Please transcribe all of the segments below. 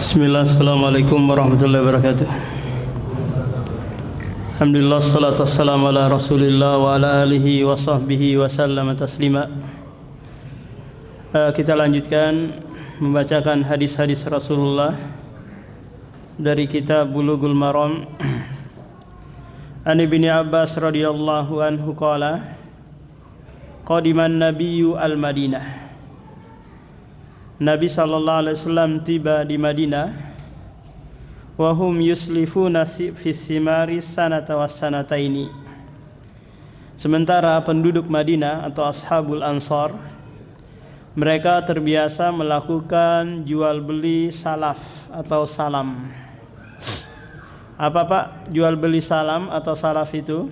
Bismillah, assalamualaikum warahmatullahi wabarakatuh. Alhamdulillah, salatu wassalamu ala rasulillah wa ala alihi wa sahbihi wa sallama taslima. Kita lanjutkan membacakan hadis-hadis Rasulullah dari kitab Bulughul Maram. An Ibni Abbas radhiyallahu anhu qala qadiman nabiyyu al-Madinah. Nabi sallallahu alaihi wasallam tiba di Madinah wa hum yuslifuna fi simari sanata was sanataini. Sementara penduduk Madinah atau ashabul ansar mereka terbiasa melakukan jual beli salaf atau salam. Apa Pak jual beli salam atau salaf itu?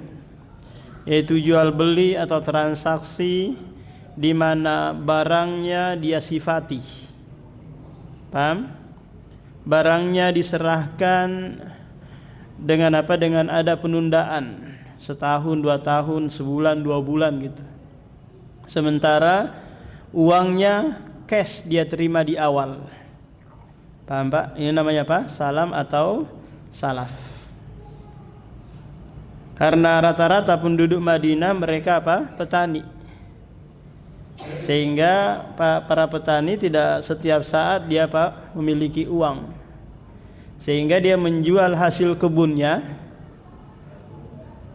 Yaitu jual beli atau transaksi di mana barangnya dia sifati. Paham? Barangnya diserahkan dengan apa? Dengan ada penundaan setahun, 2 tahun, sebulan, 2 bulan gitu. Sementara uangnya cash dia terima di awal. Paham Pak? Ini namanya apa? Salam atau salaf. Karena rata-rata penduduk Madinah mereka apa? Petani. Sehingga para petani tidak setiap saat dia Pak memiliki uang. Sehingga dia menjual hasil kebunnya.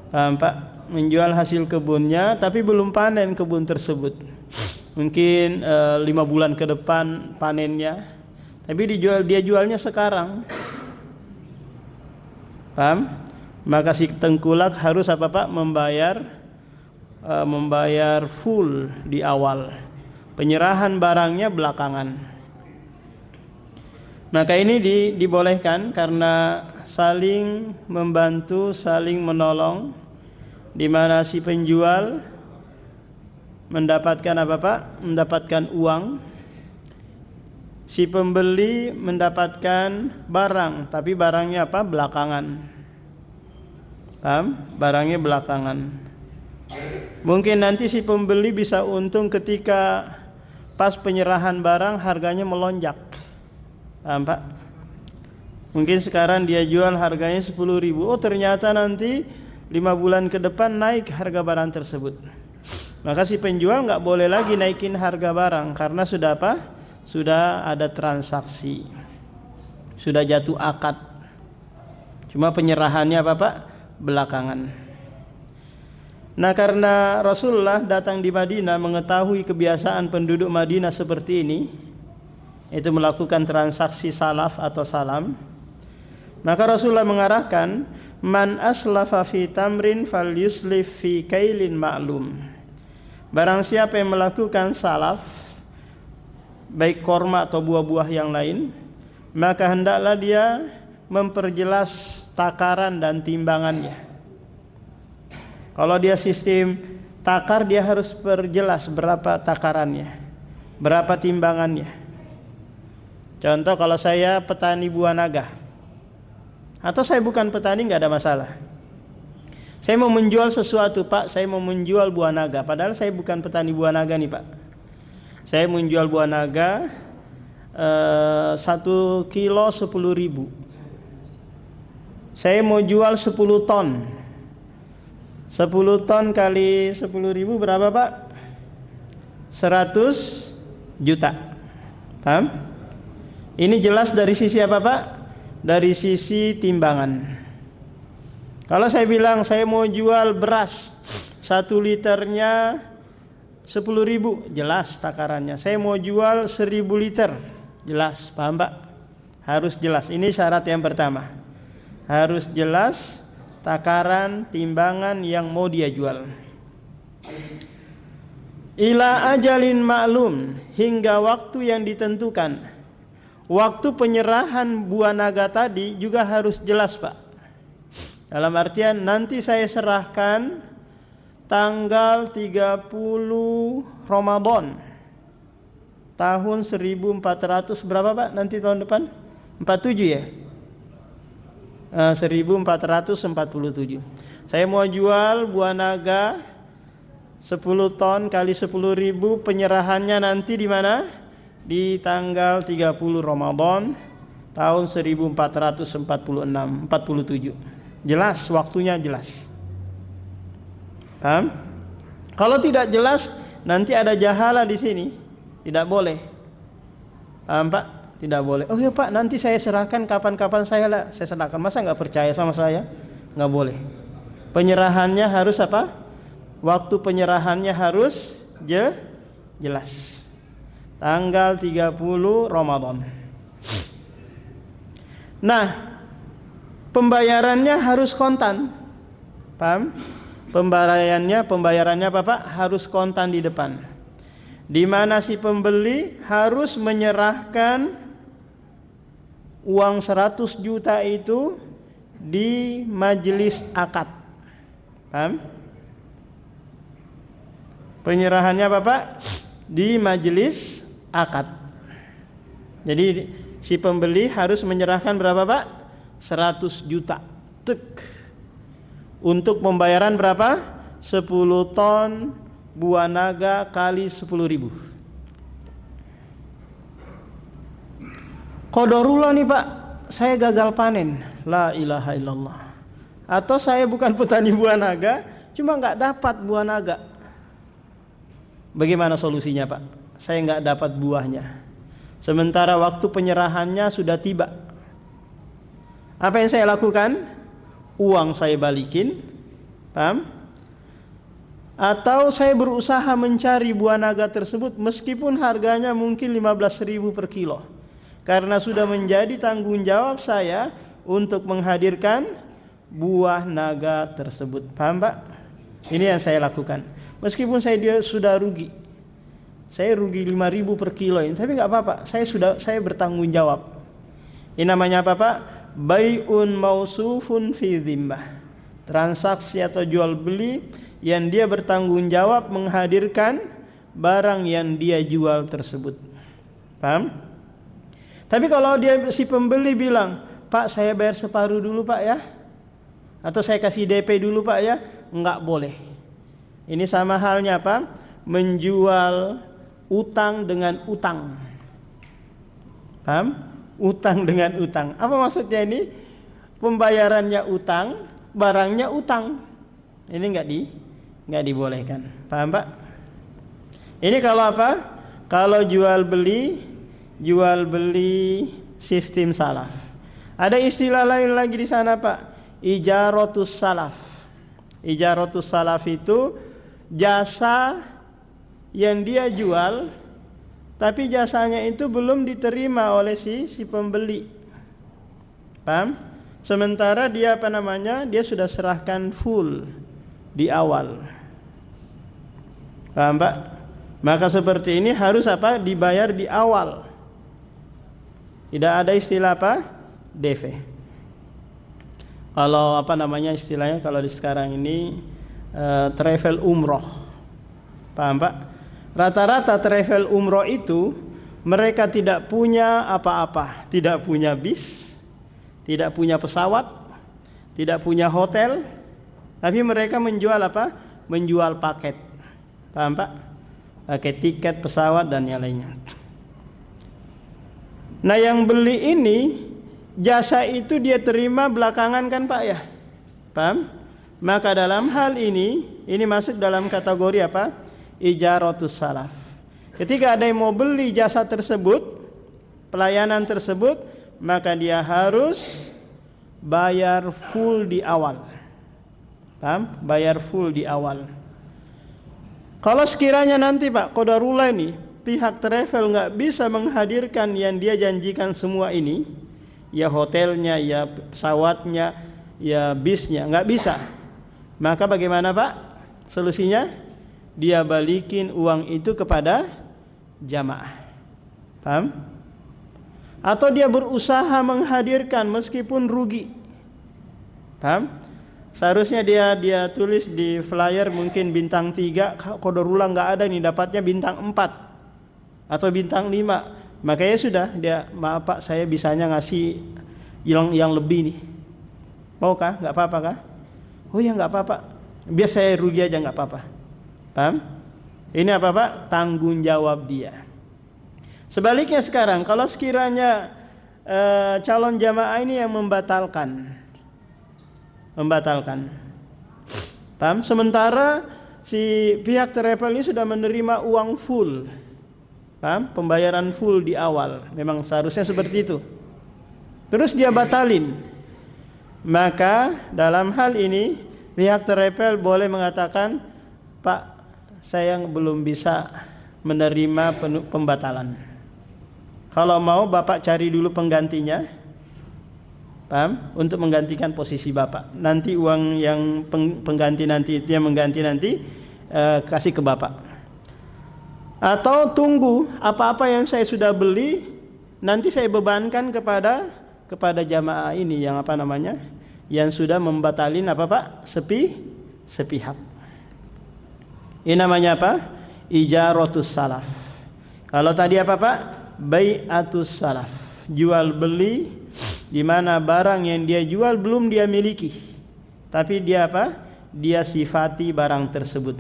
Paham Pak? Menjual hasil kebunnya tapi belum panen kebun tersebut. Mungkin 5 bulan ke depan panennya. Tapi dia jualnya sekarang. Paham? Maka si tengkulak harus apa Pak? Membayar full di awal, penyerahan barangnya belakangan. Maka ini dibolehkan karena saling membantu, saling menolong, di mana si penjual mendapatkan apa Pak? Mendapatkan uang, si pembeli mendapatkan barang, tapi barangnya apa? Belakangan. Paham? Barangnya belakangan. Mungkin nanti si pembeli bisa untung ketika pas penyerahan barang harganya melonjak. Paham Pak? Mungkin sekarang dia jual harganya 10.000. Oh ternyata nanti 5 bulan ke depan naik harga barang tersebut. Maka si penjual nggak boleh lagi naikin harga barang karena sudah apa? Sudah ada transaksi, sudah jatuh akad. Cuma penyerahannya apa Pak? Belakangan. Nah karena Rasulullah datang di Madinah mengetahui kebiasaan penduduk Madinah seperti ini, itu melakukan transaksi salaf atau salam, maka Rasulullah mengarahkan man aslafa fi tamrin fal yuslif fi kailin ma'lum. Barang siapa yang melakukan salaf, baik korma atau buah-buah yang lain, maka hendaklah dia memperjelas takaran dan timbangannya. Kalau dia sistem takar, dia harus perjelas berapa takarannya, berapa timbangannya. Contoh kalau saya petani buah naga, atau saya bukan petani nggak ada masalah. Saya mau menjual sesuatu Pak, saya mau menjual buah naga, padahal saya bukan petani buah naga nih Pak. Saya menjual buah naga 1 kilo 10.000. Saya mau jual 10 ton. 10 ton kali 10.000 berapa Pak? 100 juta. Paham? Ini jelas dari sisi apa Pak? Dari sisi timbangan. Kalau saya bilang saya mau jual beras 1 liternya 10.000, jelas takarannya. Saya mau jual 1.000 liter, jelas. Paham Pak? Harus jelas. Ini syarat yang pertama. Harus jelas takaran timbangan yang mau dia jual. Ila ajalin maklum, hingga waktu yang ditentukan. Waktu penyerahan buah naga tadi juga harus jelas Pak. Dalam artian nanti saya serahkan tanggal 30 Ramadan tahun 1400 berapa Pak? Nanti tahun depan 47 ya? 1447. Saya mau jual buah naga 10 ton kali 10.000, penyerahannya nanti di mana? Di tanggal 30 Ramadan tahun 1446-47. Jelas, waktunya jelas. Paham? Kalau tidak jelas, nanti ada jahala di sini. Tidak boleh. Paham Pak? Tidak boleh. Oh ya Pak, nanti saya serahkan kapan-kapan saya serahkan. Masa nggak percaya sama saya? Nggak boleh. Penyerahannya harus apa? Waktu penyerahannya harus jelas. Tanggal 30 Ramadan. Nah, pembayarannya harus kontan. Paham? Pembayarannya apa Pak? Harus kontan di depan. Di mana si pembeli harus menyerahkan uang 100 juta itu di majelis akad. Paham? Penyerahannya apa Pak? Di majelis akad. Jadi si pembeli harus menyerahkan berapa Pak? 100 juta. Untuk pembayaran berapa? 10 ton buah naga kali 10.000. Qadarullah nih Pak, saya gagal panen. La ilaha illallah. Atau saya bukan petani buah naga, cuma nggak dapat buah naga. Bagaimana solusinya Pak? Saya nggak dapat buahnya. Sementara waktu penyerahannya sudah tiba. Apa yang saya lakukan? Uang saya balikin. Paham? Atau saya berusaha mencari buah naga tersebut meskipun harganya mungkin 15.000 per kilo. Karena sudah menjadi tanggung jawab saya untuk menghadirkan buah naga tersebut. Paham Pak? Ini yang saya lakukan. Meskipun dia sudah rugi. Saya rugi 5.000 per kilo ini, tapi nggak apa-apa. Saya bertanggung jawab. Ini namanya apa Pak? Bai'un mausufun fi dhimmah. Transaksi atau jual beli yang dia bertanggung jawab menghadirkan barang yang dia jual tersebut. Paham? Tapi kalau si pembeli bilang, Pak saya bayar separuh dulu Pak ya, atau saya kasih DP dulu Pak ya, nggak boleh. Ini sama halnya apa? Menjual utang dengan utang. Paham? Utang dengan utang. Apa maksudnya ini? Pembayarannya utang, barangnya utang. Ini nggak dibolehkan. Paham Pak? Ini kalau apa? Kalau jual beli sistem salaf. Ada istilah lain lagi di sana Pak. Ijaratus salaf. Ijaratus salaf itu jasa yang dia jual, tapi jasanya itu belum diterima oleh si pembeli. Paham? Sementara dia dia sudah serahkan full di awal. Paham Pak? Maka seperti ini harus apa? Dibayar di awal. Tidak ada istilah apa? DP. Kalau istilahnya kalau di sekarang ini travel umroh. Paham Pak? Rata-rata travel umroh itu mereka tidak punya apa-apa, tidak punya bis, tidak punya pesawat, tidak punya hotel, tapi mereka menjual apa? Menjual paket. Paham Pak? Paket tiket pesawat dan yang lainnya. Nah yang beli ini jasa itu dia terima belakangan kan Pak ya? Paham? Maka dalam hal ini masuk dalam kategori apa? Ijaratus salaf. Ketika ada yang mau beli jasa tersebut, pelayanan tersebut, maka dia harus bayar full di awal. Paham? Bayar full di awal. Kalau sekiranya nanti Pak qadarullah ini pihak travel nggak bisa menghadirkan yang dia janjikan semua ini, ya hotelnya, ya pesawatnya, ya bisnya, nggak bisa. Maka bagaimana Pak? Solusinya? Dia balikin uang itu kepada jamaah. Paham? Atau dia berusaha menghadirkan meskipun rugi. Paham? Seharusnya dia tulis di flyer mungkin bintang 3, qadarullah nggak ada nih, dapatnya bintang 4 atau bintang 5. Makanya sudah dia, maaf Pak saya bisanya ngasih yang lebih nih. Maukah? Nggak apa-apa kah? Oh ya nggak apa-apa. Biar saya rugi aja nggak apa-apa. Paham? Ini apa Pak? Tanggung jawab dia. Sebaliknya sekarang kalau sekiranya calon jamaah ini yang membatalkan. Paham? Sementara si pihak travel ini sudah menerima uang full. Paham? Pembayaran full di awal. Memang seharusnya seperti itu. Terus dia batalin. Maka dalam hal ini pihak travel boleh mengatakan, Pak, saya belum bisa menerima pembatalan. Kalau mau Bapak cari dulu penggantinya. Paham? Untuk menggantikan posisi Bapak. Nanti uang yang pengganti nanti, itu yang mengganti nanti kasih ke Bapak. Atau tunggu apa-apa yang saya sudah beli nanti saya bebankan kepada jamaah ini yang yang sudah membatalin Pak? Sepihak. Ini namanya apa? Ijaratus salaf. Kalau tadi Pak? Bai'atus salaf. Jual beli di mana barang yang dia jual belum dia miliki, tapi dia dia sifati barang tersebut.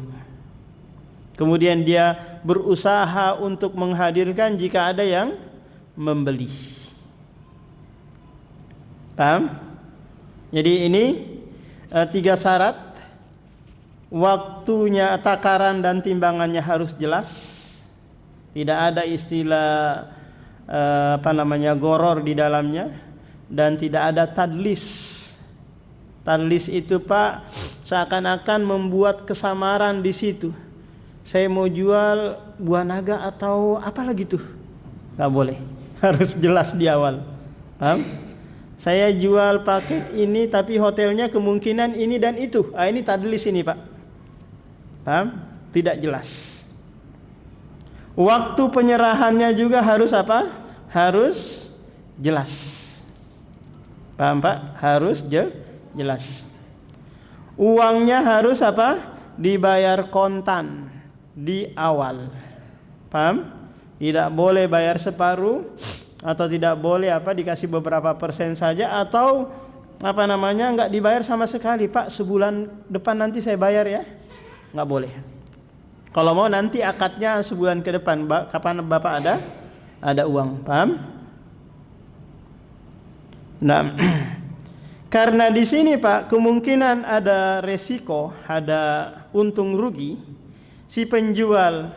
Kemudian dia berusaha untuk menghadirkan jika ada yang membeli. Paham? Jadi ini 3 syarat. Waktunya, takaran dan timbangannya harus jelas. Tidak ada istilah goror di dalamnya. Dan tidak ada tadlis. Tadlis itu Pak seakan-akan membuat kesamaran di situ. Saya mau jual buah naga atau apa lagi tuh? Gak boleh. Harus jelas di awal. Paham? Saya jual paket ini tapi hotelnya kemungkinan ini dan itu. Ini tadlis ini Pak. Paham? Tidak jelas. Waktu penyerahannya juga harus apa? Harus jelas. Paham Pak? Harus jelas. Uangnya harus apa? Dibayar kontan di awal. Paham? Tidak boleh bayar separuh atau tidak boleh dikasih beberapa persen saja atau enggak dibayar sama sekali. Pak, sebulan depan nanti saya bayar ya. Enggak boleh. Kalau mau nanti akadnya sebulan ke depan, kapan Bapak ada uang. Paham? Nah, karena di sini Pak kemungkinan ada resiko, ada untung rugi. Si penjual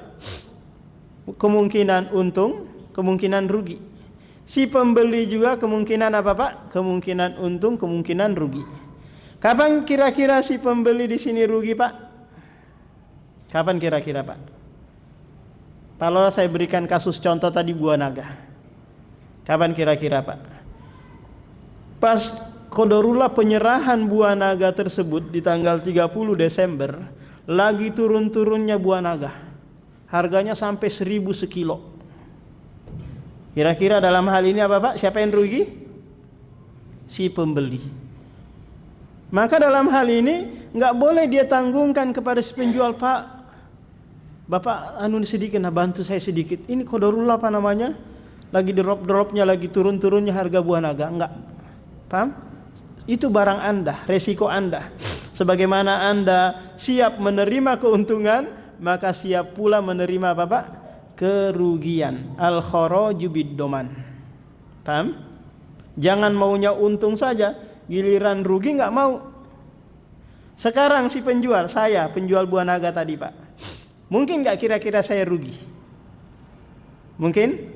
kemungkinan untung, kemungkinan rugi. Si pembeli juga kemungkinan apa Pak? Kemungkinan untung, kemungkinan rugi. Kapan kira-kira si pembeli di sini rugi Pak? Kapan kira-kira Pak? Kalau saya berikan kasus contoh tadi buah naga. Kapan kira-kira Pak? Pas qadarullah penyerahan buah naga tersebut di tanggal 30 Desember, lagi turun-turunnya buah naga. Harganya sampai 1.000 sekilo. Kira-kira dalam hal ini apa Pak? Siapa yang rugi? Si pembeli. Maka dalam hal ini nggak boleh dia tanggungkan kepada si penjual, Pak, Bapak sedikit, bantu saya sedikit. Ini qadarullah lagi drop-dropnya, lagi turun-turunnya harga buah naga. Enggak. Paham? Itu barang Anda, resiko Anda. Sebagaimana Anda siap menerima keuntungan, maka siap pula menerima apa Pak? Kerugian. Al-kharaju bid-doman. Paham? Jangan maunya untung saja, giliran rugi enggak mau. Sekarang si penjual, saya penjual buah naga tadi Pak, mungkin enggak kira-kira saya rugi? Mungkin?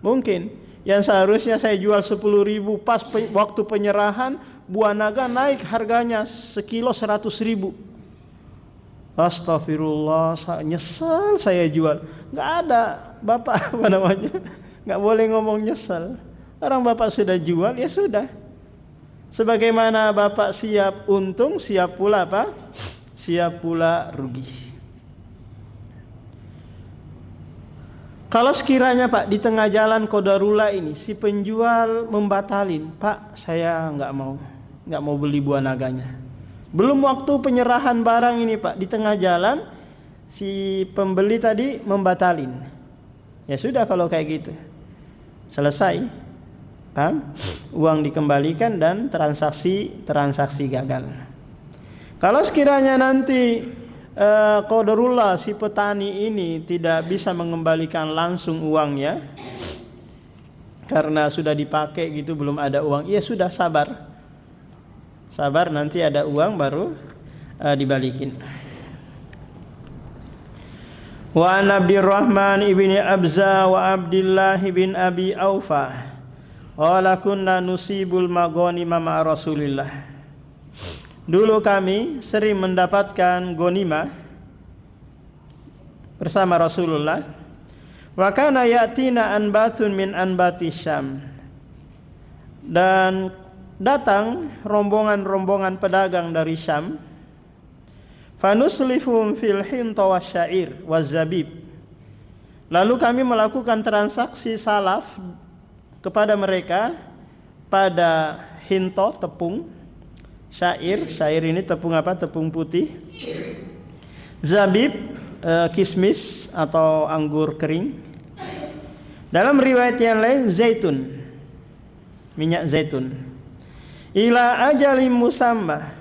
Mungkin. Yang seharusnya saya jual 10.000, pas waktu penyerahan buah naga naik harganya sekilo 100.000. Astagfirullah, nyesal saya jual. Nggak ada Bapak nggak boleh ngomong nyesal. Orang Bapak sudah jual, ya sudah. Sebagaimana Bapak siap untung, siap pula apa? Siap pula rugi. Kalau sekiranya Pak di tengah jalan qadarullah ini si penjual membatalin, Pak saya nggak mau beli buah naganya. Belum waktu penyerahan barang ini Pak, di tengah jalan si pembeli tadi membatalin. Ya sudah kalau kayak gitu, selesai, paham? Uang dikembalikan dan transaksi gagal. Kalau sekiranya nanti qadarullah si petani ini tidak bisa mengembalikan langsung uangnya, karena sudah dipakai gitu belum ada uang. Ya sudah, sabar. Sabar, nanti ada uang baru dibalikin. Wa an Abdurrahman ibni Abza wa Abdullah bin Abi Aufa qala kunna nusibul maghanima ma'a Rasulillah. Dulu kami sering mendapatkan ghanimah bersama Rasulullah. Wa kana yatina anbatun min anbati Syam. Dan datang rombongan-rombongan pedagang dari Syam. Fanuslifum fil hinta wasyair wazabib. Lalu kami melakukan transaksi salaf kepada mereka pada hinto, tepung, syair ini tepung apa? Tepung putih. Zabib, kismis atau anggur kering. Dalam riwayat yang lain zaitun, minyak zaitun. Ila ajalim musamma,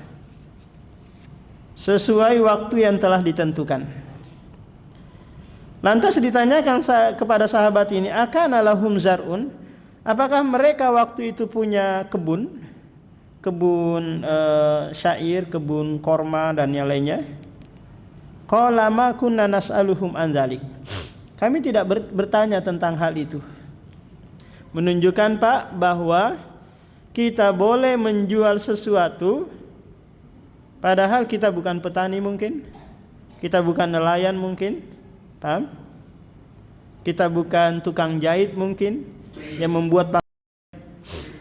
sesuai waktu yang telah ditentukan. Lantas ditanyakan kepada sahabat ini, akana lahum zar'un, apakah mereka waktu itu punya kebun syair, kebun korma dan yang lainnya? Qala ma kunna nas'aluhum an dzalik. Kami tidak bertanya tentang hal itu. Menunjukkan Pak bahwa kita boleh menjual sesuatu padahal kita bukan petani mungkin, kita bukan nelayan mungkin, paham? Kita bukan tukang jahit mungkin yang membuat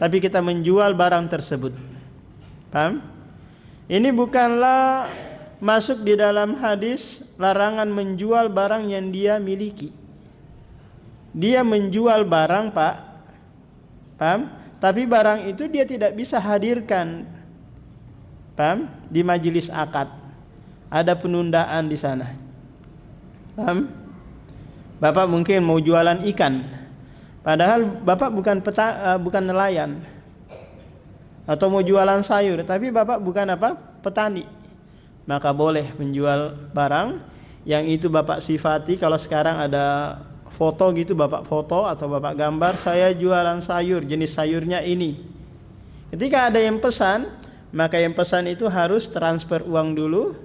tapi kita menjual barang tersebut. Paham? Ini bukanlah masuk di dalam hadis larangan menjual barang yang dia miliki. Dia menjual barang, Pak. Paham? Tapi barang itu dia tidak bisa hadirkan. Paham? Di majelis akad. Ada penundaan di sana. Paham? Bapak mungkin mau jualan ikan. Padahal Bapak bukan nelayan. Atau mau jualan sayur, tapi Bapak bukan apa? Petani. Maka boleh menjual barang yang itu Bapak sifati. Kalau sekarang ada foto gitu, Bapak foto atau Bapak gambar, saya jualan sayur, jenis sayurnya ini. Ketika ada yang pesan, maka yang pesan itu harus transfer uang dulu,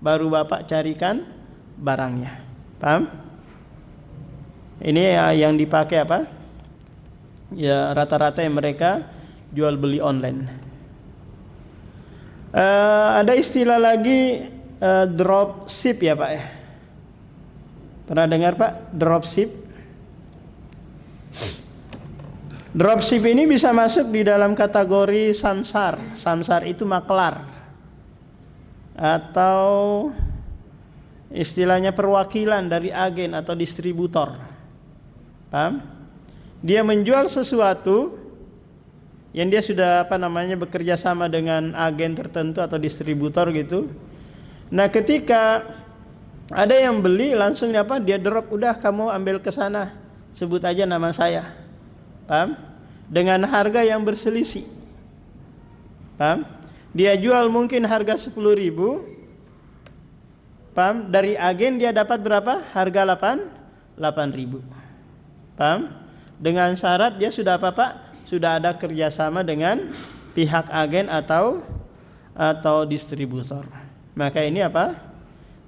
baru Bapak carikan barangnya. Paham? Ini yang dipakai apa? Ya rata-rata yang mereka jual beli online. Ada istilah lagi dropship ya Pak ya. Pernah dengar Pak dropship? Dropship ini bisa masuk di dalam kategori samsar. Samsar itu maklar atau istilahnya perwakilan dari agen atau distributor. Paham? Dia menjual sesuatu yang dia sudah bekerja sama dengan agen tertentu atau distributor gitu. Nah, ketika ada yang beli langsung dia drop, udah kamu ambil ke sana, sebut aja nama saya. Paham? Dengan harga yang berselisih. Paham? Dia jual mungkin harga 10.000. Paham? Dari agen dia dapat berapa? Harga 8.000. Paham? Dengan syarat dia sudah sudah ada kerjasama dengan pihak agen atau distributor. Maka ini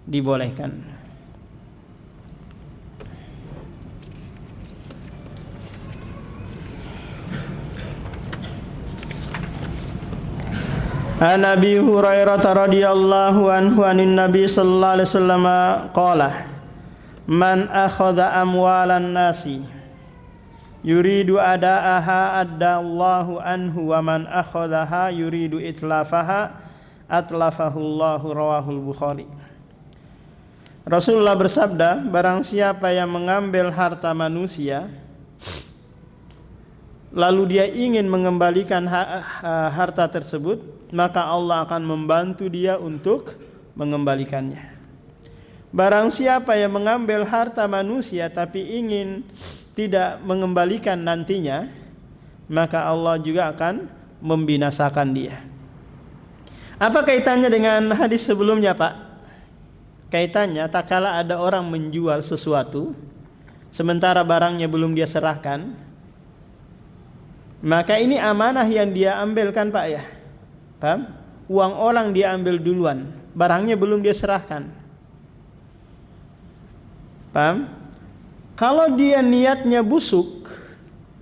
dibolehkan. An Abi Hurairah radhiyallahu anhu anin Nabi sallallahu alaihi wasallam qala man akhadha amwalan nasi yuridu ada'aha addallahu anhu wa man akhadhaha yuridu itlafaha atlafahullahu, rawahul Bukhari. Rasulullah bersabda, barang siapa yang mengambil harta manusia lalu dia ingin mengembalikan harta tersebut, maka Allah akan membantu dia untuk mengembalikannya. Barang siapa yang mengambil harta manusia tapi ingin tidak mengembalikan nantinya, maka Allah juga akan membinasakan dia. Apa kaitannya dengan hadis sebelumnya Pak? Kaitannya tak kala ada orang menjual sesuatu sementara barangnya belum dia serahkan, maka ini amanah yang dia ambil kan Pak ya. Paham? Uang orang dia ambil duluan, barangnya belum dia serahkan. Paham? Kalau dia niatnya busuk,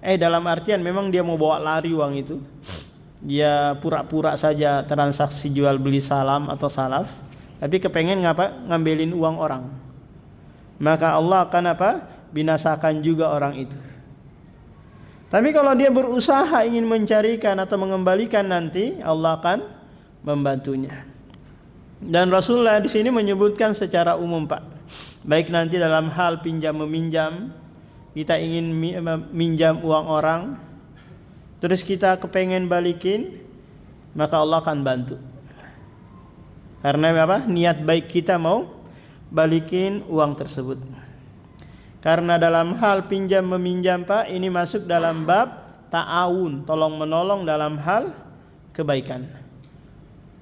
dalam artian memang dia mau bawa lari uang itu, dia pura-pura saja transaksi jual beli salam atau salaf, tapi kepengen ngambilin uang orang, maka Allah akan binasakan juga orang itu. Tapi kalau dia berusaha ingin mencarikan atau mengembalikan, nanti Allah akan membantunya. Dan Rasulullah di sini menyebutkan secara umum Pak, baik nanti dalam hal pinjam meminjam, kita ingin minjam uang orang, terus kita kepengen balikin, maka Allah akan bantu. Karena niat baik kita mau balikin uang tersebut. Karena dalam hal pinjam meminjam Pak, ini masuk dalam bab ta'awun, tolong menolong dalam hal kebaikan.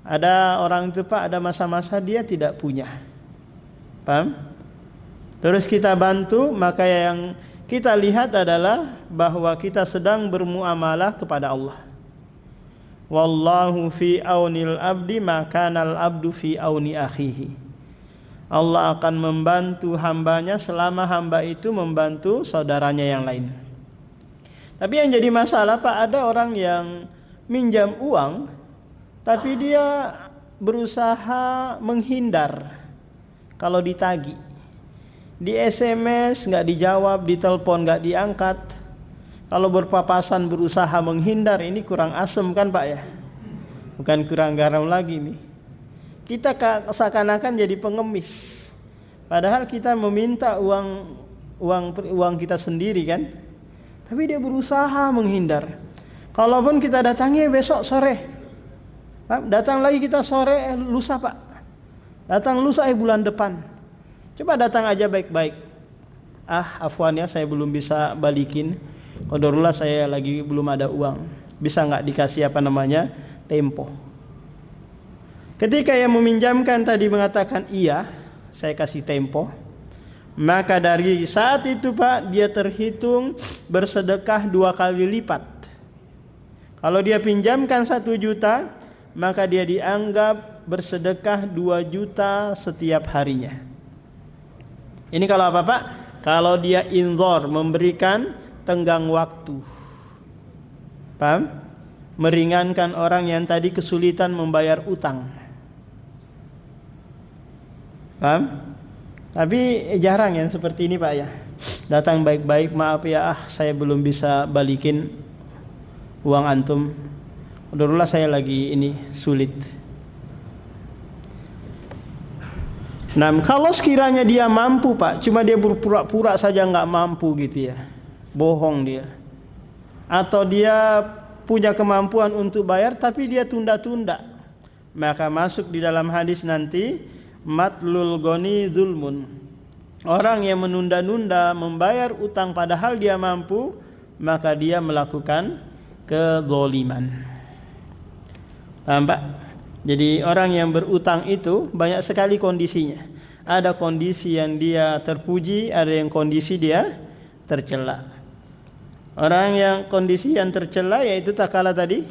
Ada orang itu Pak, ada masa-masa dia tidak punya, paham? Terus kita bantu, maka yang kita lihat adalah bahwa kita sedang bermuamalah kepada Allah. Wallahu fi aunil abdi makanal abdu fi auni akhihi. Allah akan membantu hambanya selama hamba itu membantu saudaranya yang lain. Tapi yang jadi masalah Pak, ada orang yang minjam uang tapi dia berusaha menghindar kalau ditagih. Di SMS nggak dijawab, di telepon nggak diangkat. Kalau berpapasan berusaha menghindar, ini kurang asem kan Pak ya? Bukan kurang garam lagi nih. Kita seakan-akan jadi pengemis, padahal kita meminta uang kita sendiri kan, tapi dia berusaha menghindar. Kalaupun kita datangi besok sore, datang lagi kita sore, lusa Pak, datang lusa bulan depan, coba datang aja baik-baik. Afwan ya, saya belum bisa balikin, qadarullah saya lagi belum ada uang, bisa nggak dikasih tempo. Ketika yang meminjamkan tadi mengatakan iya, saya kasih tempo, maka dari saat itu Pak, dia terhitung bersedekah 2 kali lipat. Kalau dia pinjamkan 1 juta, maka dia dianggap bersedekah 2 juta setiap harinya. Ini kalau apa Pak? Kalau dia inzor, memberikan tenggang waktu, paham? Meringankan orang yang tadi kesulitan membayar utang, paham? Tapi jarang yang seperti ini Pak ya. Datang baik-baik, maaf ya, saya belum bisa balikin uang antum. Udah saya lagi ini sulit. Nah, kalau sekiranya dia mampu Pak, cuma dia berpura-pura saja nggak mampu gitu ya, bohong dia. Atau dia punya kemampuan untuk bayar tapi dia tunda-tunda, maka masuk di dalam hadis nanti, matlul goni zulmun. Orang yang menunda-nunda membayar utang padahal dia mampu, maka dia melakukan kezaliman. Paham Pak? Jadi orang yang berutang itu banyak sekali kondisinya. Ada kondisi yang dia terpuji, ada yang kondisi dia tercela. Orang yang kondisi yang tercela yaitu tak kala tadi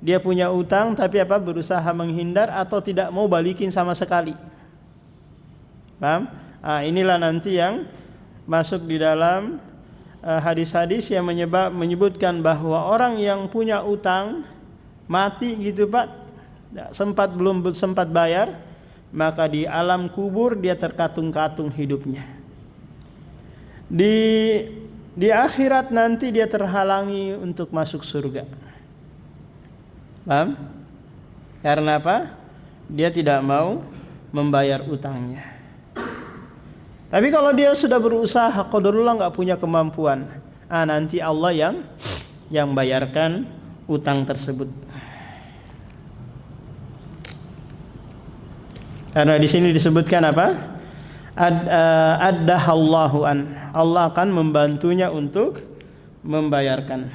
dia punya utang tapi berusaha menghindar atau tidak mau balikin sama sekali. Paham? Inilah nanti yang masuk di dalam hadis-hadis yang menyebutkan bahwa orang yang punya utang mati gitu Pak, belum sempat bayar, maka di alam kubur dia terkatung-katung hidupnya. Di akhirat nanti dia terhalangi untuk masuk surga. Paham? Karena apa? Dia tidak mau membayar utangnya. Tapi kalau dia sudah berusaha, qadarullah nggak punya kemampuan, nanti Allah yang bayarkan utang tersebut. Karena di sini disebutkan apa? Addahallahu an. Allah akan membantunya untuk membayarkan.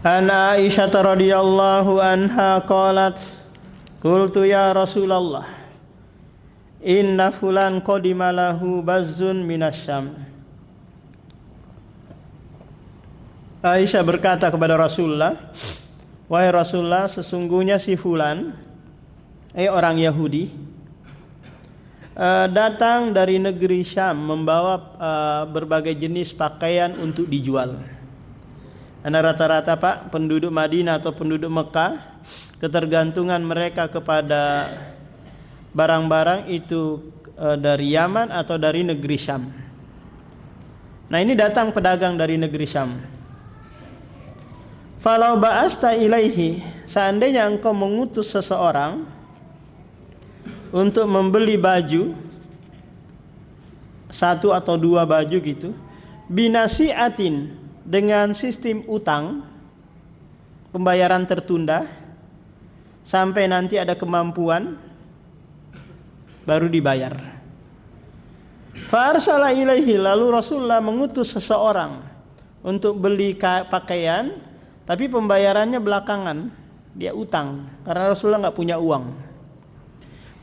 An Aisyah radhiyallahu anha qalat, qultu ya Rasulullah inna fulan qadima lahu bazzun minasyam. Aisyah berkata kepada Rasulullah, wahai Rasulullah, sesungguhnya si fulan, orang Yahudi, datang dari negeri Syam membawa berbagai jenis pakaian untuk dijual. Karena rata-rata Pak, penduduk Madinah atau penduduk Mekah, ketergantungan mereka kepada barang-barang itu dari Yaman atau dari negeri Syam. Nah, ini datang pedagang dari negeri Syam. Falau ba'asta ilaihi, seandainya engkau mengutus seseorang untuk membeli baju, satu atau dua baju gitu, binasiatin, dengan sistem utang, pembayaran tertunda sampai nanti ada kemampuan baru dibayar. Fa arsala ilaihi, lalu Rasulullah mengutus seseorang untuk beli pakaian, tapi pembayarannya belakangan, dia utang karena Rasulullah nggak punya uang.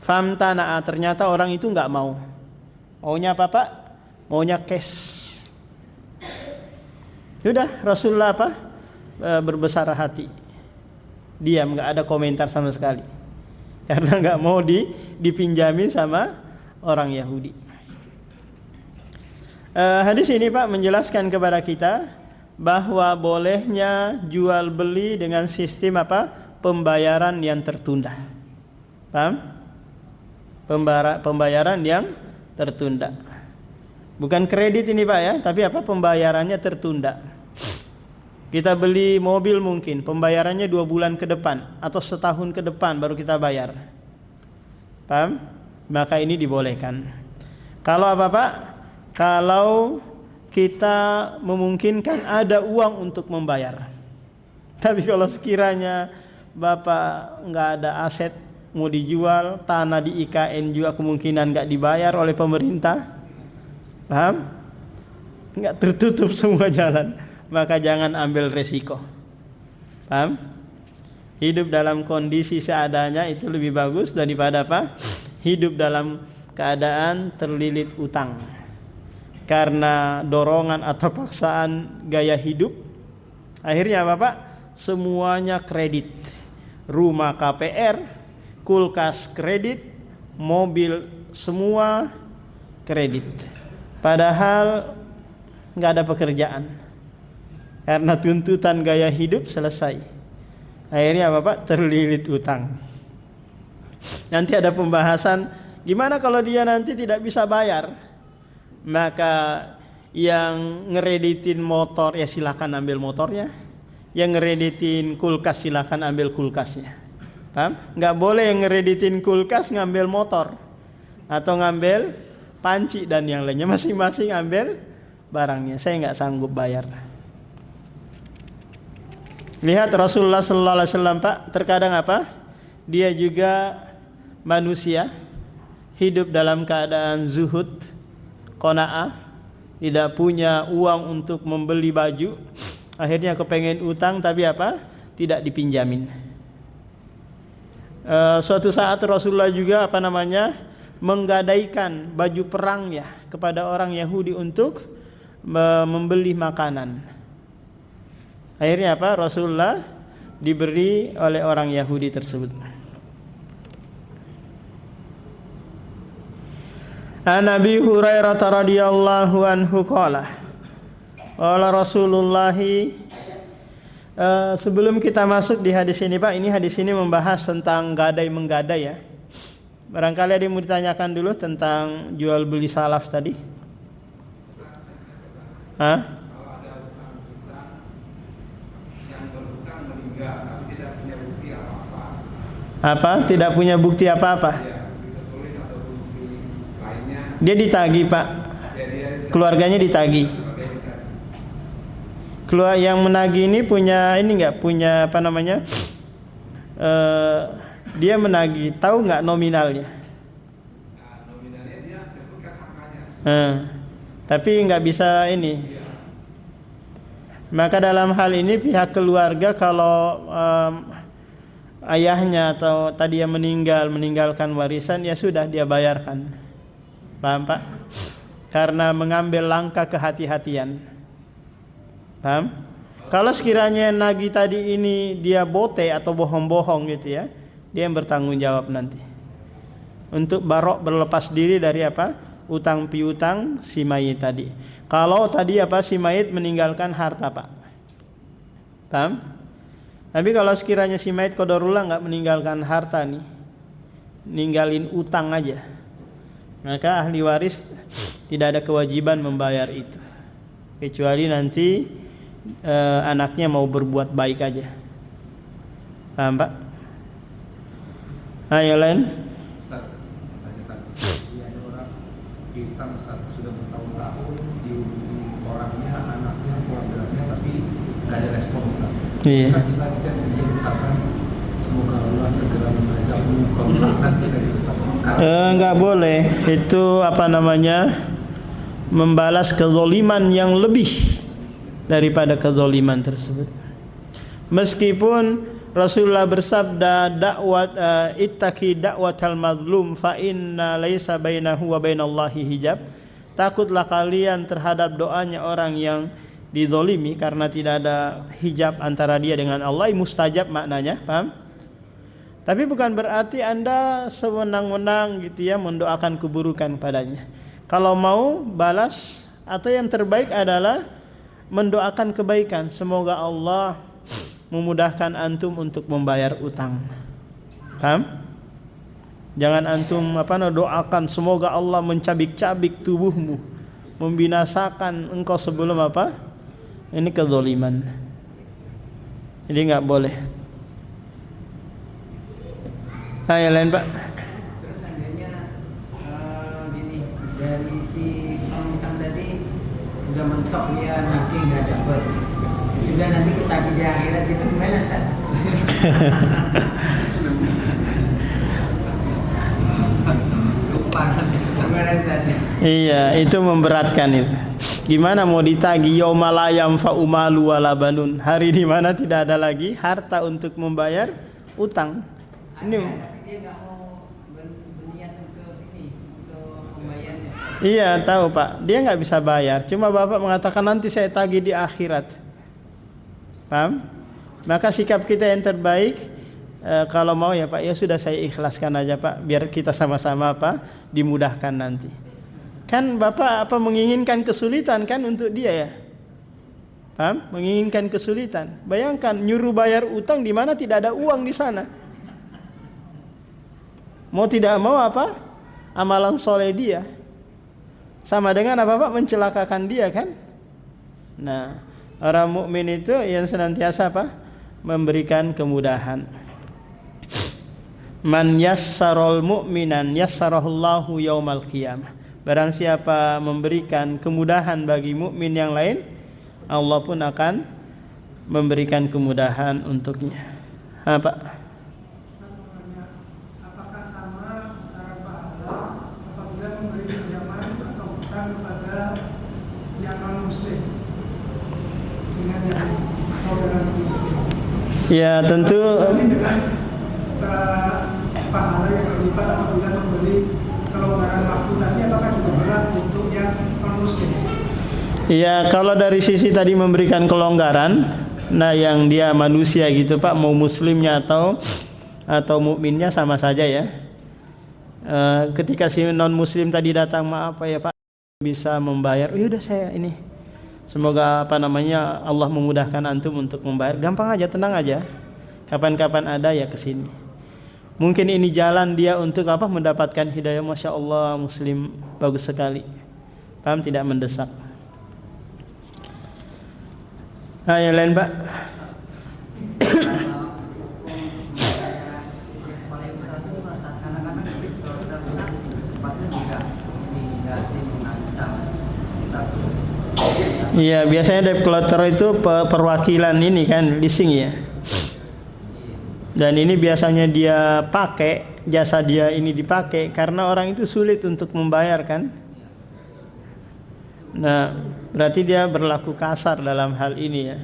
Famtana'a, ternyata orang itu nggak mau. Maunya apa Pak? Maunya cash. Sudah Rasulullah berbesar hati, diam, nggak ada komentar sama sekali, karena nggak mau dipinjami sama orang Yahudi. Hadis ini Pak menjelaskan kepada kita bahwa bolehnya jual beli dengan sistem pembayaran yang tertunda. Paham? Pembayaran yang tertunda. Bukan kredit ini Pak ya, tapi pembayarannya tertunda. Kita beli mobil mungkin pembayarannya 2 bulan ke depan atau setahun ke depan baru kita bayar. Paham? Maka ini dibolehkan. Kalau Pak? Kalau kita memungkinkan ada uang untuk membayar. Tapi kalau sekiranya Bapak nggak ada aset mau dijual, tanah di IKN juga kemungkinan nggak dibayar oleh pemerintah, paham? Nggak tertutup semua jalan, maka jangan ambil resiko. Paham? Hidup dalam kondisi seadanya itu lebih bagus daripada hidup dalam keadaan terlilit utang. Karena dorongan atau paksaan gaya hidup, akhirnya Bapak semuanya kredit. Rumah KPR, kulkas kredit, mobil semua kredit. Padahal nggak ada pekerjaan. Karena tuntutan gaya hidup selesai. Akhirnya Bapak terlilit utang. Nanti ada pembahasan gimana kalau dia nanti tidak bisa bayar. Maka yang ngereditin motor ya silakan ambil motornya, yang ngereditin kulkas silakan ambil kulkasnya. Paham? Nggak boleh yang ngereditin kulkas ngambil motor atau ngambil panci dan yang lainnya, masing-masing ambil barangnya. Saya nggak sanggup bayar. Lihat Rasulullah Sallallahu Alaihi Wasallam Pak, terkadang dia juga manusia hidup dalam keadaan zuhud, qanaah, tidak punya uang untuk membeli baju, akhirnya kepengen utang tapi tidak dipinjamin. Suatu saat Rasulullah juga menggadaikan baju perangnya kepada orang Yahudi untuk membeli makanan. Akhirnya Rasulullah diberi oleh orang Yahudi tersebut. An Abi Hurairah radhiyallahu anhu qala Rasulullah. Sebelum kita masuk di hadis ini Pak, ini hadis ini membahas tentang gadai menggadai ya. Barangkali ada yang mau ditanyakan dulu tentang jual beli salaf tadi. Tidak punya bukti apa-apa. Dia ditagih Pak, keluarganya ditagih. Keluar yang menagih ini punya dia menagih, tahu nggak nominalnya? Nominalnya dia sebutkan angkanya. Tapi nggak bisa ini. Maka dalam hal ini pihak keluarga kalau ayahnya atau tadi yang meninggalkan warisan, ya sudah dia bayarkan. Paham Pak? Karena mengambil langkah kehati-hatian. Paham? Kalau sekiranya nagih tadi ini dia bote atau bohong-bohong gitu ya, dia yang bertanggung jawab nanti. Untuk barok berlepas diri dari apa? Utang piutang si mayit tadi. Kalau tadi apa, si mayit meninggalkan harta Pak. Paham? Tapi kalau sekiranya si mayit qadarullah nggak meninggalkan harta nih, ninggalin utang aja, maka ahli waris tidak ada kewajiban membayar itu, kecuali nanti anaknya mau berbuat baik aja. Paham Pak? Yang lain? Ustaz, ada orang hitam Ustaz, sudah bertahun-tahun dihubungi orangnya, anaknya, keluarganya, tapi nggak ada respon Ustaz. Iya. Kita chat dia misalkan semoga Allah segera mengajakmu kontakkan kita di Ustaz. Nggak boleh, itu apa namanya, membalas kezaliman yang lebih daripada kezaliman tersebut. Meskipun Rasulullah bersabda ittaqi da'watal mazlum fa inna laisa bainahu wa bainallahi hijab. Takutlah kalian terhadap doanya orang yang dizalimi, karena tidak ada hijab antara dia dengan Allah. Mustajab maknanya, paham? Tapi bukan berarti Anda sewenang-wenang gitu ya mendoakan keburukan padanya. Kalau mau balas, atau yang terbaik adalah mendoakan kebaikan. Semoga Allah memudahkan antum untuk membayar utang. Paham? Jangan antum doakan semoga Allah mencabik-cabik tubuhmu, membinasakan engkau sebelum apa? Ini kezaliman. Jadi nggak boleh. Yang lain Pak? Terus seandainya gini, dari si pengutang tadi udah mentok dia nanti nggak dapat, sudah nanti kita di akhirat itu gimana Ustaz? Iya, itu memberatkan itu. Gimana mau ditagih yaumala yanfa'u malu wala banun, hari di mana tidak ada lagi harta untuk membayar utang. Ini dia nggak mau berniat untuk ini, untuk membayarnya. iya tahu Pak, dia nggak bisa bayar. Cuma Bapak mengatakan nanti saya tagih di akhirat. Paham? Maka sikap kita yang terbaik, kalau mau ya Pak, ya sudah saya ikhlaskan aja Pak, biar kita sama-sama dimudahkan nanti. Kan Bapak menginginkan kesulitan kan untuk dia ya? Paham? Menginginkan kesulitan. Bayangkan nyuruh bayar utang di mana tidak ada uang di sana. Mau tidak mau amalan soleh dia sama dengan Pak mencelakakan dia kan? Nah, orang mukmin itu yang senantiasa memberikan kemudahan. Man yassarul mu'minan yassarahullahu yaumal qiyamah. Barang siapa memberikan kemudahan bagi mukmin yang lain, Allah pun akan memberikan kemudahan untuknya. Pak? Apakah sama secara pahala apabila memberi pinjaman atau hutang kepada yang non muslim dengan yang saudara muslim? Ya tentu. Dengan pahala yang berlipat apabila memberi kelonggaran waktu tadi, apakah juga berlaku untuk yang non muslim? Iya, kalau dari sisi tadi memberikan kelonggaran, nah yang dia manusia gitu Pak, mau muslimnya atau mukminnya sama saja ya. Ketika si non muslim tadi datang, maaf ya Pak, bisa membayar. Udah saya ini. Semoga Allah memudahkan antum untuk membayar. Gampang aja, tenang aja. Kapan-kapan ada ya kesini. Mungkin ini jalan dia untuk mendapatkan hidayah. Masya Allah, muslim bagus sekali. Paham, tidak mendesak. Yang lain Pak? Iya, biasanya debt collector itu perwakilan ini kan, leasing ya. Dan ini biasanya dia pakai, jasa dia ini dipakai karena orang itu sulit untuk membayar kan. Nah, berarti dia berlaku kasar dalam hal ini ya.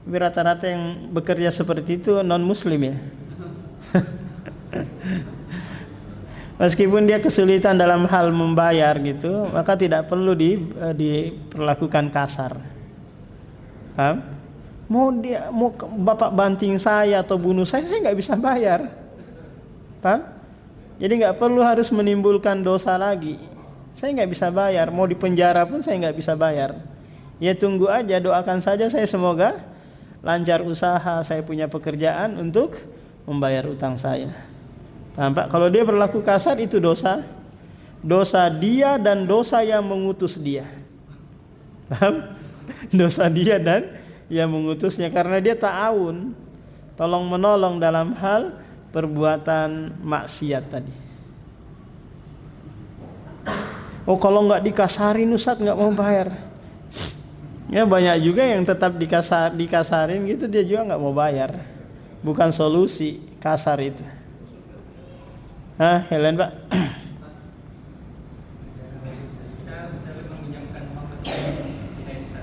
Tapi rata-rata yang bekerja seperti itu non muslim ya. Meskipun dia kesulitan dalam hal membayar gitu, maka tidak perlu diperlakukan kasar. Paham? Mau bapak banting saya atau bunuh saya nggak bisa bayar. Paham? Jadi nggak perlu harus menimbulkan dosa lagi. Saya nggak bisa bayar, mau dipenjara pun saya nggak bisa bayar. Ya tunggu aja, doakan saja saya semoga lancar usaha, saya punya pekerjaan untuk membayar utang saya. Paham Pak? Kalau dia berlaku kasar itu dosa. Dosa dia dan dosa yang mengutus dia. Paham? Dosa dia dan yang mengutusnya, karena dia ta'awun, tolong menolong dalam hal perbuatan maksiat tadi. Oh kalau nggak dikasarin Ustaz nggak mau bayar. Ya banyak juga yang tetap dikasarin gitu, dia juga nggak mau bayar. Bukan solusi kasar itu. Helen Pak. Kita bisa meminjamkan uang ke kita yang besar.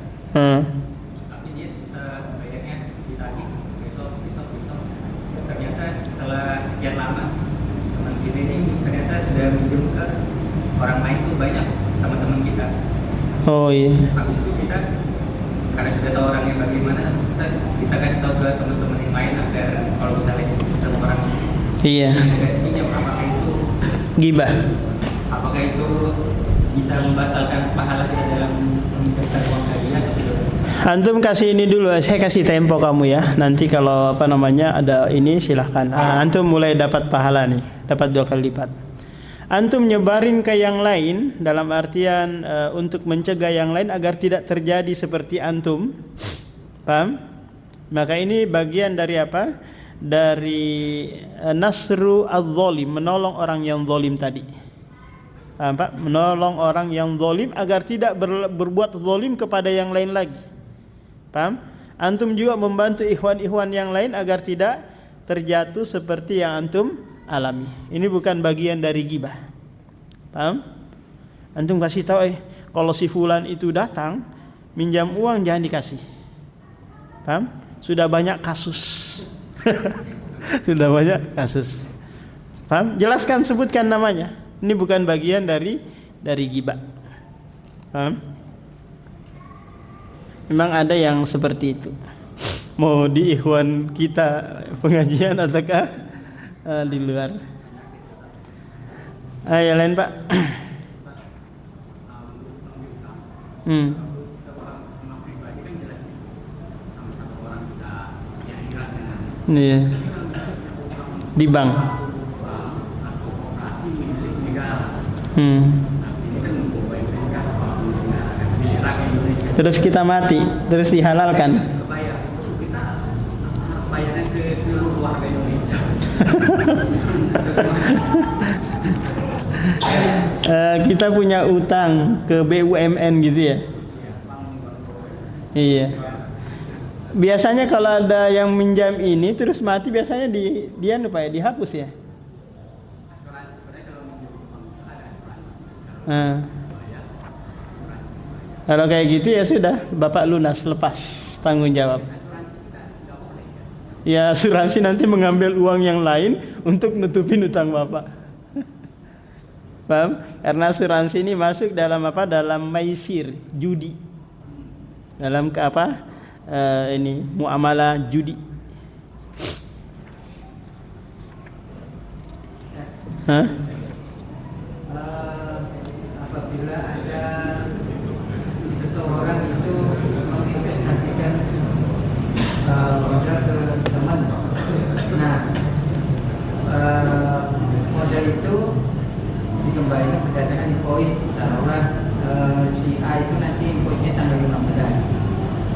Tapi dia susah bayarnya, ditagih besok. Ternyata setelah sekian lama teman kita ini ternyata sudah minjem ke orang lain tuh banyak teman-teman kita. Oh iya. Habis itu kita karena sudah tahu orangnya bagaimana, kita kasih tahu ke teman-teman yang lain agar kalau misalnya sama orang Iya. dikasih pinjam, apakah itu Gibah. apakah itu bisa membatalkan pahala kita dalam meminjamkan uang tadi atau tidak? Antum kasih ini dulu, saya kasih tempo kamu ya. Nanti kalau ada ini silahkan. Antum mulai dapat pahala nih, dapat 2 kali lipat. Antum nyebarin ke yang lain dalam artian untuk mencegah yang lain agar tidak terjadi seperti antum. Paham? Maka ini bagian dari apa? Dari nasru adz-dzalim, menolong orang yang zalim tadi. Paham Pak? Menolong orang yang zalim agar tidak berbuat zalim kepada yang lain lagi. Paham? Antum juga membantu ikhwan-ikhwan yang lain agar tidak terjatuh seperti yang antum alami. Ini bukan bagian dari ghibah. Paham? Antum kasih tahu kalau si fulan itu datang minjam uang jangan dikasih. Paham? Sudah banyak kasus. Sudah banyak kasus. Paham? Jelaskan, sebutkan namanya. Ini bukan bagian dari ghibah. Paham? Memang ada yang seperti itu. Mau di ikhwan kita pengajian ataukah di luar? Yang lain Pak. Iya. Di bank. Terus kita mati, terus dihalalkan. Ke seluruh warga Indonesia. Kita punya utang ke BUMN gitu ya. Iya. Biasanya kalau ada yang minjam ini terus mati, biasanya dihapus ya. Kalau kayak gitu ya sudah, Bapak lunas, lepas tanggung jawab. Ya asuransi nanti mengambil uang yang lain untuk nutupin utang Bapak. Paham? Karena asuransi ini masuk dalam apa? Dalam maisir, judi. Dalam ini muamalah judi. Apabila ada seseorang itu menginvestasikan modal ke teman, nah modal itu dikembalikan berdasarkan invoice. Taruhlah si A itu nanti invoice-nya tanggal 15.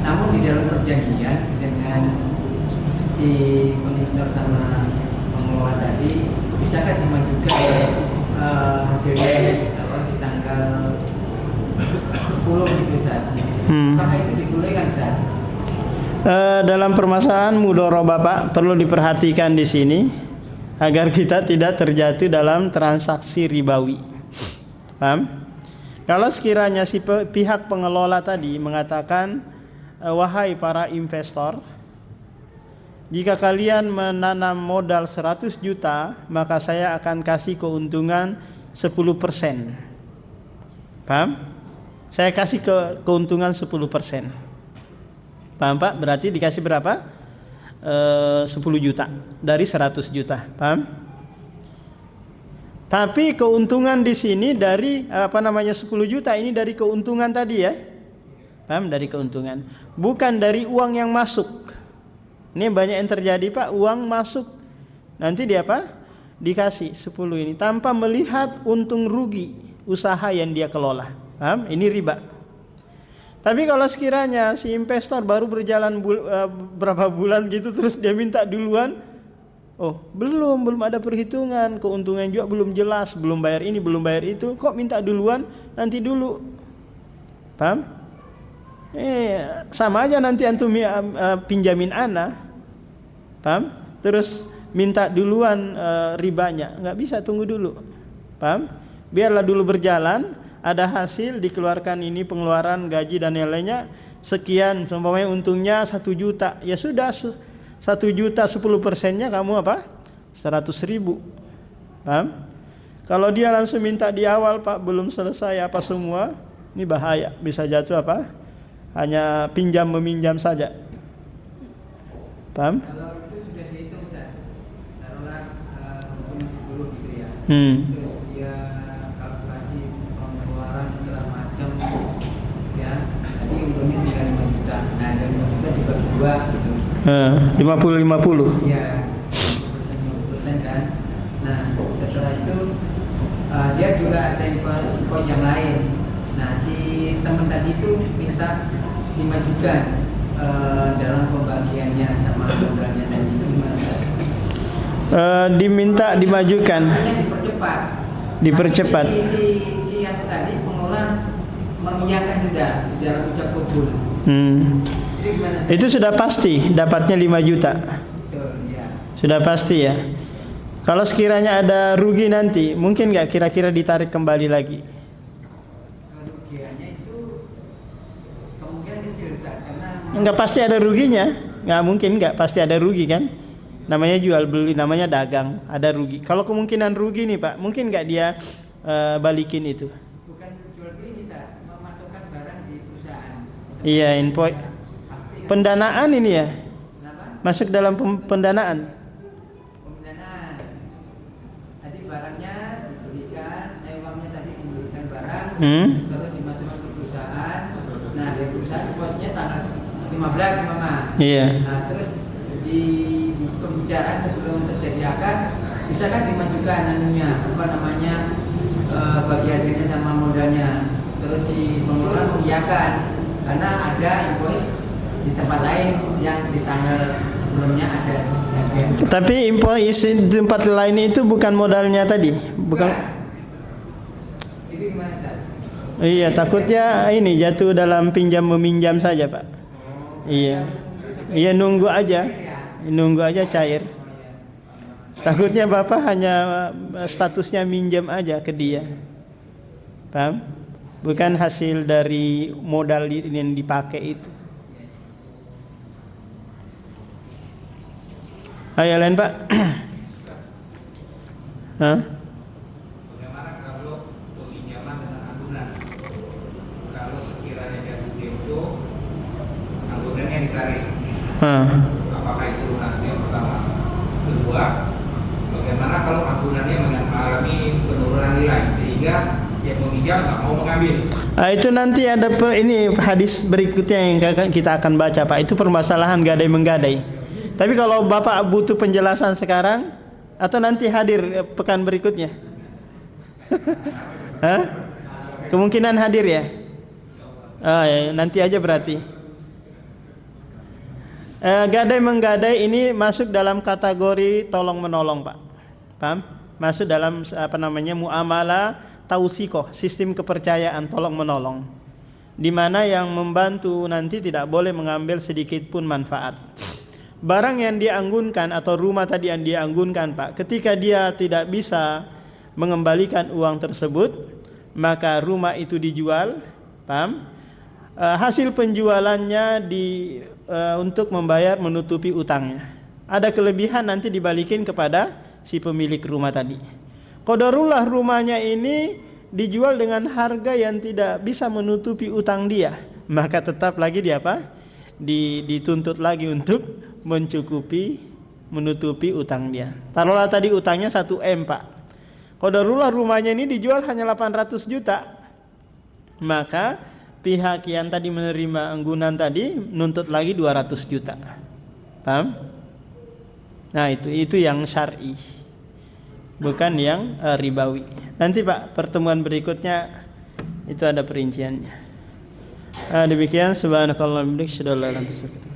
Namun di dalam perjanjian dengan si komisioner sama pengelola tadi, bisakah dimajukan hasilnya di tanggal 10 gitu Ustaz? Apakah itu dibolehkan Ustaz? Dalam permasalahan mudharabah Pak, perlu diperhatikan di sini agar kita tidak terjatuh dalam transaksi ribawi. Paham? Kalau sekiranya si pihak pengelola tadi mengatakan, wahai para investor, jika kalian menanam modal 100 juta, maka saya akan kasih keuntungan 10%. Paham? Saya kasih keuntungan 10%. Paham Pak? Berarti dikasih berapa? 10 juta dari 100 juta. Paham? Tapi keuntungan di sini dari 10 juta ini dari keuntungan tadi ya. Paham? Dari keuntungan. Bukan dari uang yang masuk. Ini banyak yang terjadi Pak, uang masuk. Nanti dia dikasih 10 ini tanpa melihat untung rugi usaha yang dia kelola. Paham? Ini riba. Tapi kalau sekiranya si investor baru berjalan berapa bulan gitu terus dia minta duluan, oh belum ada perhitungan, keuntungan juga belum jelas, belum bayar ini, belum bayar itu, kok minta duluan, nanti dulu. Paham? Sama aja nanti antum pinjamin ana, paham? Terus minta duluan ribanya, nggak bisa, tunggu dulu. Paham? Biarlah dulu berjalan, ada hasil dikeluarkan ini pengeluaran gaji dan lain-lainnya sekian, umpamanya untungnya 1 juta, ya sudah 1 juta 10%-nya kamu 100.000. Paham? Kalau dia langsung minta di awal Pak belum selesai apa semua, ini bahaya, bisa jatuh hanya pinjam meminjam saja. Paham? Kalau itu sudah dihitung Ustaz, taruhlah untungnya 10 gitu ya. Terus dia kalkulasi pengeluaran segala macam ya. Tadi untungnya tinggal 5 juta. Nah, dari 5 juta dibagi 2 gitu. 50-50. Iya, 50% kan. Nah, setelah itu dia juga ada impos yang lain. Nah, si teman tadi itu minta dimajukan dalam pembagiannya sama modalnya tadi itu gimana? Diminta dimajukan. Dipercepat. Si yang tadi pengelola mengiyakan sudah di dalam ucap kabul. Itu gimana? Itu sudah pasti dapatnya 5 juta. Betul, ya. Sudah pasti ya. Kalau sekiranya ada rugi nanti, mungkin nggak kira-kira ditarik kembali lagi? Kerugiannya itu kemungkinan kecil Ustaz, karena Nggak pasti ada ruginya. Nggak mungkin nggak pasti ada rugi kan? Namanya jual beli, namanya dagang, ada rugi. Kalau kemungkinan rugi nih Pak, mungkin nggak dia balikin itu? bukan jual beli nih Ustaz, memasukkan barang di perusahaan. Iya, invoice. Pasti kan? Pendanaan ini ya, Kenapa? masuk dalam pendanaan. Pemindahan. Tadi barangnya dibelikan, uangnya tadi dibelikan barang, terus dimasukkan ke perusahaan. Nah, di perusahaan posnya tanggal 15 Mama. Iya. Nah, terus di pembicaraan sebelum terjadi akad, bisa kan dimajukan bagi hasilnya sama modalnya. Terus si pengelola mengiyakan karena ada invoice di tempat lain yang di tanggal sebelumnya ada. Tapi invoice di tempat lain itu bukan modalnya tadi, bukan. Itu gimana Ustaz? Iya, takutnya ini jatuh dalam pinjam meminjam saja Pak. Iya, iya nunggu aja cair. Takutnya Bapak hanya statusnya minjam aja ke dia, paham? Bukan hasil dari modal yang dipakai itu. Ayo lain Pak. Hah? Bagaimana kalau peminjaman dengan ambunan? Kalau sekiranya jatuh tempo, ambunannya ditarik. Apakah itu lunasnya yang pertama? Kedua, bagaimana kalau ambunannya mengalami penurunan nilai sehingga yang meminjam nggak mau mengambil? Itu nanti ada ini hadis berikutnya yang kita akan baca Pak. Itu permasalahan gadai menggadai. Tapi kalau Bapak butuh penjelasan sekarang atau nanti hadir pekan berikutnya? Hah? Kemungkinan hadir ya? Ya, nanti aja berarti. Gadai menggadai ini masuk dalam kategori tolong menolong Pak. Paham? Masuk dalam muamalah tausikoh, sistem kepercayaan tolong menolong, di mana yang membantu nanti tidak boleh mengambil sedikit pun manfaat. Barang yang dianggunkan atau rumah tadi yang dianggunkan Pak, ketika dia tidak bisa mengembalikan uang tersebut, maka rumah itu dijual, paham? Hasil penjualannya untuk membayar menutupi utangnya. ada kelebihan nanti dibalikin kepada si pemilik rumah tadi. Qadarullah rumahnya ini dijual dengan harga yang tidak bisa menutupi utang dia, maka tetap lagi dia dituntut lagi untuk menutupi utang dia. Taruhlah tadi utangnya 1M Pak. Qadarullah rumahnya ini dijual hanya 800 juta. Maka pihak yang tadi menerima anggunan tadi nuntut lagi 200 juta. Paham? Nah, itu yang syar'i. Bukan yang ribawi. Nanti Pak, pertemuan berikutnya itu ada perinciannya. Demikian subhanakallahumma wa bihamdika asyhadu an la ilaha illa anta astaghfiruka